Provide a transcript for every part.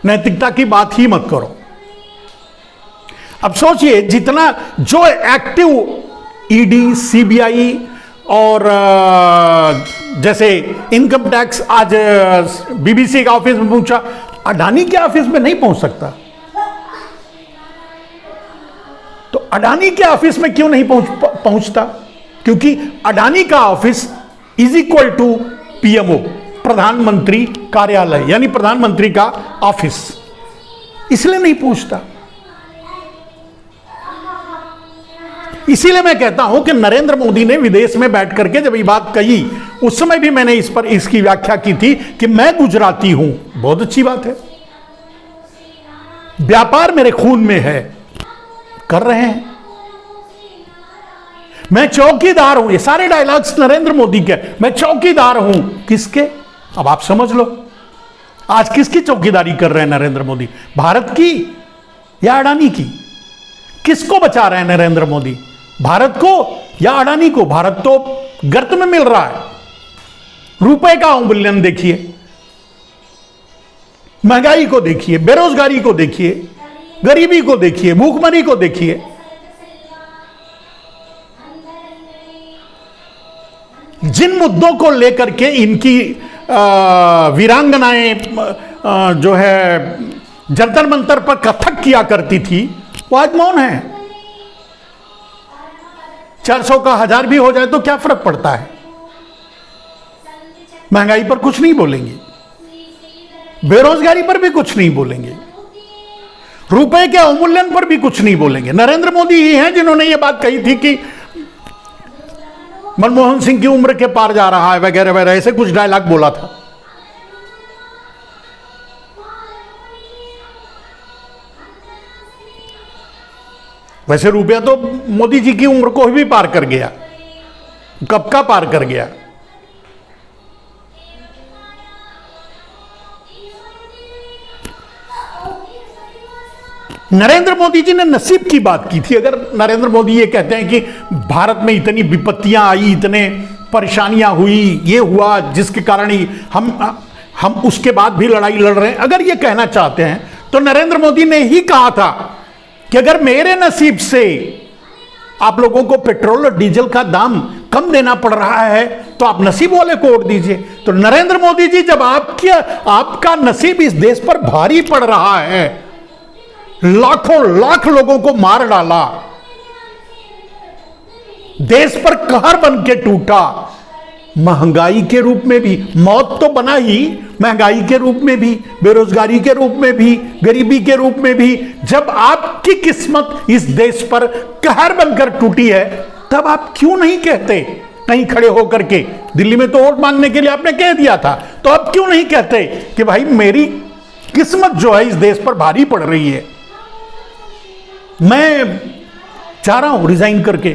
नैतिकता की बात ही मत करो। अब सोचिए, जितना जो एक्टिव ईडी, सीबीआई और जैसे इनकम टैक्स आज बीबीसी के ऑफिस में पहुंचा, अडानी के ऑफिस में नहीं पहुंच सकता। तो अडानी के ऑफिस में क्यों नहीं पहुंचता? क्योंकि अडानी का office is equal to PMO, प्रधानमंत्री कार्यालय, यानी प्रधानमंत्री का ऑफिस, इसलिए नहीं पहुंचता। इसीलिए मैं कहता हूं कि नरेंद्र मोदी ने विदेश में बैठ करके जब ये बात कही, उस समय भी मैंने इस पर इसकी व्याख्या की थी कि मैं गुजराती हूं, बहुत अच्छी बात है, व्यापार मेरे खून में है, कर रहे हैं, मैं चौकीदार हूं। ये सारे डायलॉग्स नरेंद्र मोदी के, मैं चौकीदार हूं किसके? अब आप समझ लो, आज किसकी चौकीदारी कर रहे हैं नरेंद्र मोदी? भारत की या अडानी की? किसको बचा रहे हैं नरेंद्र मोदी, भारत को या अडानी को? भारत तो गर्त में मिल रहा है। रुपए का अवमूल्यन देखिए, महंगाई को देखिए, बेरोजगारी को देखिए, गरीबी को देखिए, भूखमरी को देखिए। जिन मुद्दों को लेकर के इनकी वीरांगनाएं जो है जंतर मंतर पर कथक किया करती थी, वो आज मौन है। 400 का 1000 भी हो जाए तो क्या फर्क पड़ता है? महंगाई पर कुछ नहीं बोलेंगे, बेरोजगारी पर भी कुछ नहीं बोलेंगे, रुपए के अवमूल्यन पर भी कुछ नहीं बोलेंगे। नरेंद्र मोदी ही हैं जिन्होंने ये बात कही थी कि मनमोहन सिंह की उम्र के पार जा रहा है, वगैरह वगैरह, ऐसे कुछ डायलॉग बोला था। वैसे रुपया तो मोदी जी की उम्र को भी पार कर गया, कब का पार कर गया। नरेंद्र मोदी जी ने नसीब की बात की थी। अगर नरेंद्र मोदी ये कहते हैं कि भारत में इतनी विपत्तियां आई, इतने परेशानियां हुई, ये हुआ जिसके कारण ही हम उसके बाद भी लड़ाई लड़ रहे हैं, अगर ये कहना चाहते हैं तो नरेंद्र मोदी ने ही कहा था कि अगर मेरे नसीब से आप लोगों को पेट्रोल और डीजल का दाम कम देना पड़ रहा है तो आप नसीब वाले को वोट दीजिए। तो नरेंद्र मोदी जी, जब आपका नसीब इस देश पर भारी पड़ रहा है, लाखों लाख लोगों को मार डाला, देश पर कहर बन के टूटा, महंगाई के रूप में भी, मौत तो बना ही, महंगाई के रूप में भी, बेरोजगारी के रूप में भी, गरीबी के रूप में भी, जब आपकी किस्मत इस देश पर कहर बनकर टूटी है, तब आप क्यों नहीं कहते कहीं खड़े होकर के? दिल्ली में तो वोट मांगने के लिए आपने कह दिया था, तो अब क्यों नहीं कहते कि भाई मेरी किस्मत जो है इस देश पर भारी पड़ रही है, मैं चाह रहा हूं रिजाइन करके।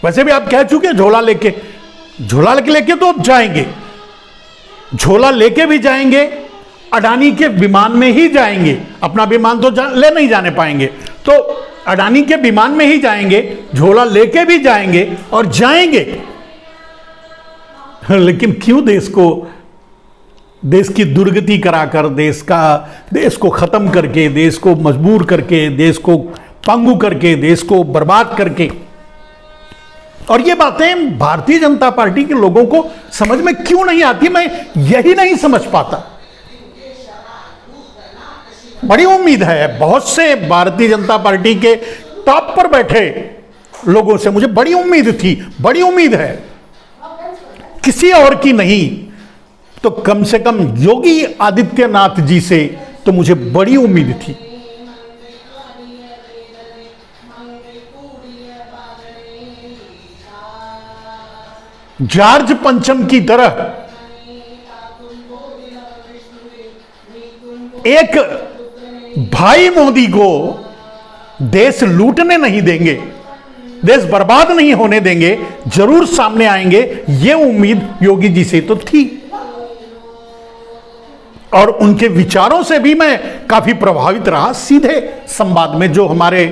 वैसे भी आप कह चुके झोला लेके तो अब जाएंगे, झोला लेके भी जाएंगे, अडानी के विमान में ही जाएंगे, अपना विमान तो ले नहीं जाने पाएंगे, तो अडानी के विमान में ही जाएंगे, झोला लेके भी जाएंगे और जाएंगे। लेकिन क्यों देश की दुर्गति कराकर, देश को खत्म करके, देश को मजबूर करके, देश को पंगु करके, देश को बर्बाद करके। और ये बातें भारतीय जनता पार्टी के लोगों को समझ में क्यों नहीं आती, मैं यही नहीं समझ पाता। बड़ी उम्मीद है बहुत से भारतीय जनता पार्टी के टॉप पर बैठे लोगों से, मुझे बड़ी उम्मीद थी, बड़ी उम्मीद है, किसी और की नहीं तो कम से कम योगी आदित्यनाथ जी से तो मुझे बड़ी उम्मीद थी। जॉर्ज पंचम की तरह एक भाई मोदी को देश लूटने नहीं देंगे, देश बर्बाद नहीं होने देंगे, जरूर सामने आएंगे, ये उम्मीद योगी जी से तो थी। और उनके विचारों से भी मैं काफी प्रभावित रहा। सीधे संवाद में जो हमारे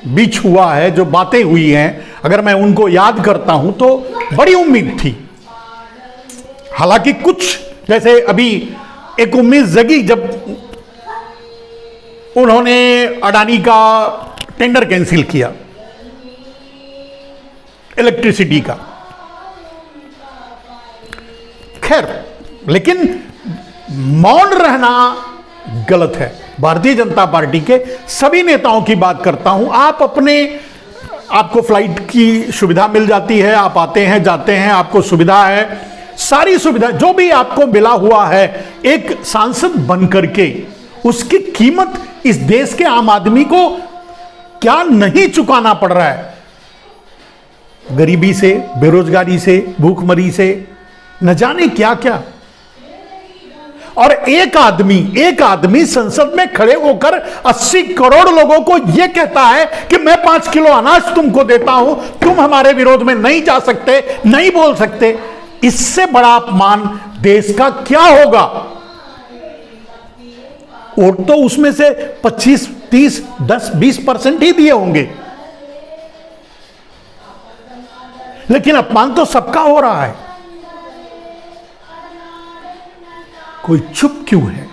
बीच हुआ है, जो बातें हुई हैं, अगर मैं उनको याद करता हूं तो बड़ी उम्मीद थी। हालांकि कुछ, जैसे अभी एक उम्मीद जगी जब उन्होंने अडानी का टेंडर कैंसिल किया इलेक्ट्रिसिटी का। खैर, लेकिन मौन रहना गलत है। भारतीय जनता पार्टी के सभी नेताओं की बात करता हूं, आपको फ्लाइट की सुविधा मिल जाती है, आप आते हैं जाते हैं, आपको सुविधा है, सारी सुविधा जो भी आपको मिला हुआ है, एक सांसद बनकर के उसकी कीमत इस देश के आम आदमी को क्या नहीं चुकाना पड़ रहा है? गरीबी से, बेरोजगारी से, भूखमरी से, न जाने क्या क्या। और एक आदमी संसद में खड़े होकर 80 करोड़ लोगों को यह कहता है कि मैं 5 किलो अनाज तुमको देता हूं, तुम हमारे विरोध में नहीं जा सकते, नहीं बोल सकते। इससे बड़ा अपमान देश का क्या होगा? वोट तो उसमें से 25, 30, 10, 20% ही दिए होंगे, लेकिन अपमान तो सबका हो रहा है। कोई चुप क्यों है?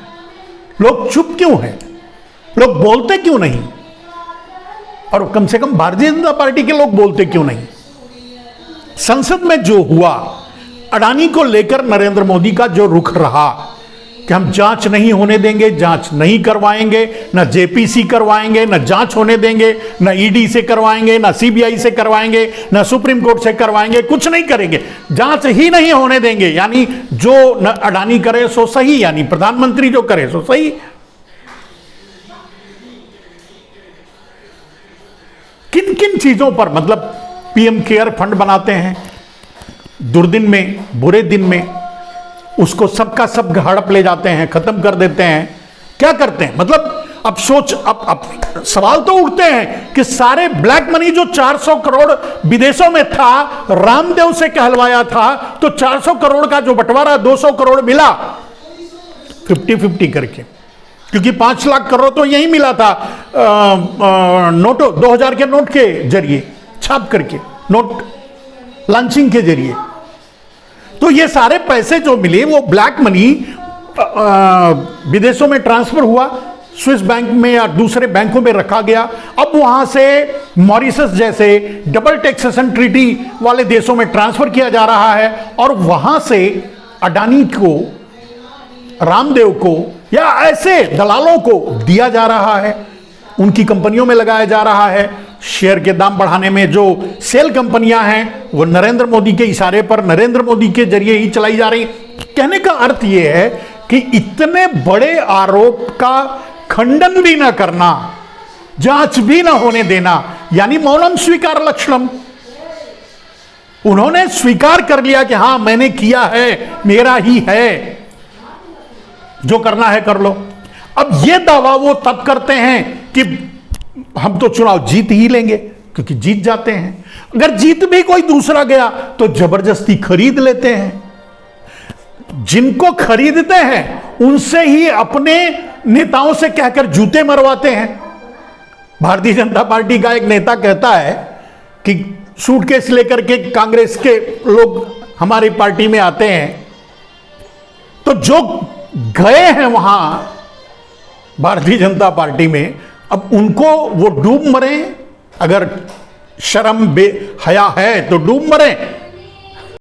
लोग चुप क्यों हैं? लोग बोलते क्यों नहीं? और कम से कम भारतीय जनता पार्टी के लोग बोलते क्यों नहीं? संसद में जो हुआ, अडानी को लेकर नरेंद्र मोदी का जो रुख रहा कि हम जांच नहीं होने देंगे, जांच नहीं करवाएंगे, ना जेपीसी करवाएंगे, ना जांच होने देंगे, ना ईडी से करवाएंगे, ना सीबीआई से करवाएंगे, ना सुप्रीम कोर्ट से करवाएंगे, कुछ नहीं करेंगे, जांच ही नहीं होने देंगे। यानी जो अडानी करे सो सही, यानी प्रधानमंत्री जो करे सो सही। किन किन चीजों पर, मतलब पीएम केयर फंड बनाते हैं, दुर्दिन में, बुरे दिन में उसको सबका सब हड़प ले जाते हैं, खत्म कर देते हैं। क्या करते हैं? मतलब अब सोच, अब सवाल तो उठते हैं कि सारे ब्लैक मनी जो 400 करोड़ विदेशों में था, रामदेव से कहलवाया था, तो 400 करोड़ का जो बंटवारा 200 करोड़ मिला 50-50 करके, क्योंकि 5 लाख करोड़ तो यही मिला था नोटों 2000 के नोट के जरिए, छाप करके, नोट लॉन्चिंग के जरिए। तो ये सारे पैसे जो मिले वो ब्लैक मनी विदेशों में ट्रांसफर हुआ, स्विस बैंक में या दूसरे बैंकों में रखा गया। अब वहां से मॉरिशस जैसे डबल टैक्सेशन ट्रीटी वाले देशों में ट्रांसफर किया जा रहा है, और वहां से अडानी को, रामदेव को या ऐसे दलालों को दिया जा रहा है, उनकी कंपनियों में लगाया जा रहा है। शेयर के दाम बढ़ाने में जो सेल कंपनियां हैं वो नरेंद्र मोदी के इशारे पर, नरेंद्र मोदी के जरिए ही चलाई जा रही। कहने का अर्थ यह है कि इतने बड़े आरोप का खंडन भी ना करना, जांच भी ना होने देना, यानी मौनम स्वीकार लक्षणम। उन्होंने स्वीकार कर लिया कि हां मैंने किया है, मेरा ही है, जो करना है कर लो। अब यह दावा वो तब करते हैं कि हम तो चुनाव जीत ही लेंगे, क्योंकि जीत जाते हैं। अगर जीत भी कोई दूसरा गया तो जबरदस्ती खरीद लेते हैं। जिनको खरीदते हैं उनसे ही अपने नेताओं से कहकर जूते मरवाते हैं। भारतीय जनता पार्टी का एक नेता कहता है कि सूटकेस लेकर के कांग्रेस के लोग हमारी पार्टी में आते हैं, तो जो गए हैं वहां भारतीय जनता पार्टी में, अब उनको वो डूब मरे। अगर शर्म बे हया है तो डूब मरे,